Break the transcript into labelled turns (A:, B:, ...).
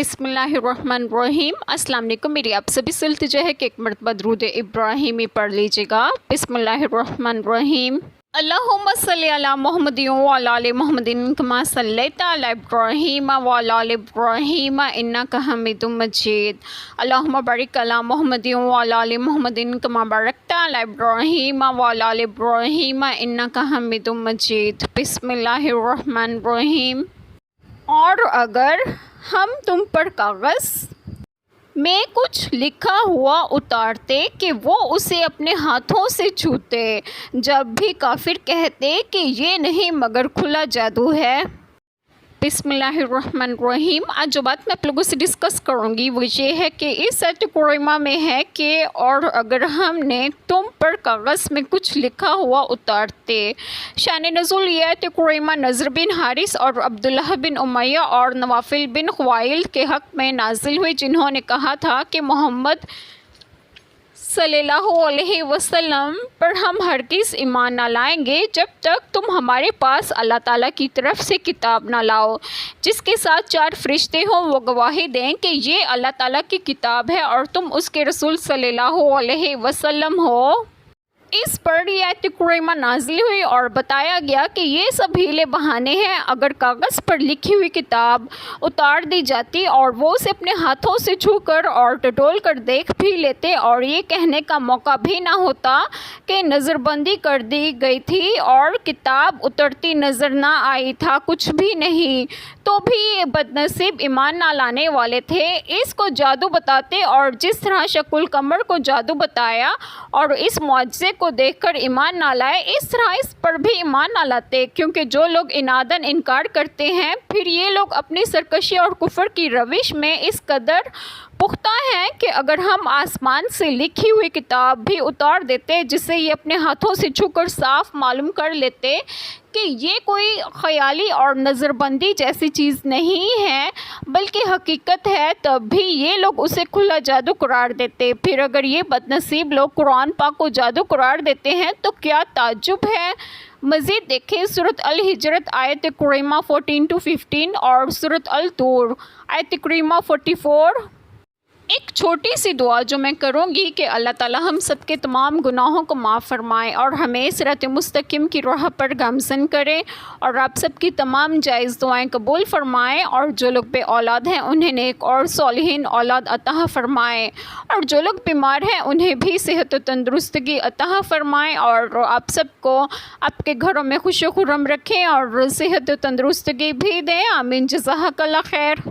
A: بسم اللہ الرحمن الرحیم۔ السلام علیکم، میری آپ سبھی سے التجا ہے کہ ایک مرتبہ درود ابراہیمی پڑھ لیجیے گا۔ بسم اللہ الرحمن الرحیم۔ اللہم صلی علی محمد وعلی آل محمد کما صلیت علی ابراہیم وعلی آل ابراہیم انک حمید مجید۔ اللہم بارک علی محمد وعلی آل محمد کما بارکت علی ابراہیم وعلی آل ابراہیم انک حمید مجید۔ بسم اللہ الرحمن الرحیم۔ اور اگر ہم تم پر کاغذ میں کچھ لکھا ہوا اتارتے کہ وہ اسے اپنے ہاتھوں سے چھوتے، جب بھی کافر کہتے کہ یہ نہیں مگر کھلا جادو ہے۔ بسم اللہ الرحمن الرحیم۔ آج جو بات میں آپ لوگوں سے ڈسکس کروں گی وہ یہ ہے کہ اس آیت کریمہ میں ہے کہ اور اگر ہم نے تم پر کاغذ میں کچھ لکھا ہوا اتارتے۔ شان نزول یہ آیت کریمہ نضر بن حارث اور عبداللہ بن امیہ اور نوافل بن خوائل کے حق میں نازل ہوئی، جنہوں نے کہا تھا کہ محمد صلی اللہ علیہ وسلم پر ہم ہرگز ایمان نہ لائیں گے جب تک تم ہمارے پاس اللہ تعالیٰ کی طرف سے کتاب نہ لاؤ جس کے ساتھ 4 فرشتے ہوں، وہ گواہی دیں کہ یہ اللہ تعالیٰ کی کتاب ہے اور تم اس کے رسول صلی اللہ علیہ وسلم ہو۔ اس پر یہ آیت کریمہ نازل ہوئی اور بتایا گیا کہ یہ سب ہیلے بہانے ہیں۔ اگر کاغذ پر لکھی ہوئی کتاب اتار دی جاتی اور وہ اسے اپنے ہاتھوں سے چھو کر اور ٹٹول کر دیکھ بھی لیتے اور یہ کہنے کا موقع بھی نہ ہوتا کہ نظر بندی کر دی گئی تھی اور کتاب اترتی نظر نہ آئی تھا، کچھ بھی نہیں، تو بھی یہ بد نصیب ایمان نہ لانے والے تھے۔ اس کو جادو بتاتے اور جس طرح شق القمر کو جادو بتایا اور اس معجزے کو دیکھ کر ایمان نہ لائے، اس طرح اس پر بھی ایمان نہ لاتے، کیونکہ جو لوگ عناداً انکار کرتے ہیں پھر یہ لوگ اپنی سرکشی اور کفر کی روش میں اس قدر پختہ ہیں کہ اگر ہم آسمان سے لکھی ہوئی کتاب بھی اتار دیتے جسے یہ اپنے ہاتھوں سے چھو کر صاف معلوم کر لیتے کہ یہ کوئی خیالی اور نظر بندی جیسی چیز نہیں ہے بلکہ حقیقت ہے، تب بھی یہ لوگ اسے کھلا جادو قرار دیتے۔ پھر اگر یہ بد نصیب لوگ قرآن پاک کو جادو قرار دیتے ہیں تو کیا تعجب ہے۔ مزید دیکھیں سورۃ الحجرات آیت کریمہ 14-15 اور سورۃ الطور آیت کریمہ 44۔ ایک چھوٹی سی دعا جو میں کروں گی کہ اللہ تعالیٰ ہم سب کے تمام گناہوں کو معاف فرمائے اور ہمیں صراط مستقیم کی راہ پر گامزن کرے اور آپ سب کی تمام جائز دعائیں قبول فرمائے، اور جو لوگ بے اولاد ہیں انہیں نیک اور صالحین اولاد عطا فرمائے، اور جو لوگ بیمار ہیں انہیں بھی صحت و تندرستگی عطا فرمائے، اور آپ سب کو آپ کے گھروں میں خوش و خرم رکھیں اور صحت و تندرستگی بھی دیں۔ آمین۔ جزاک اللہ خیر۔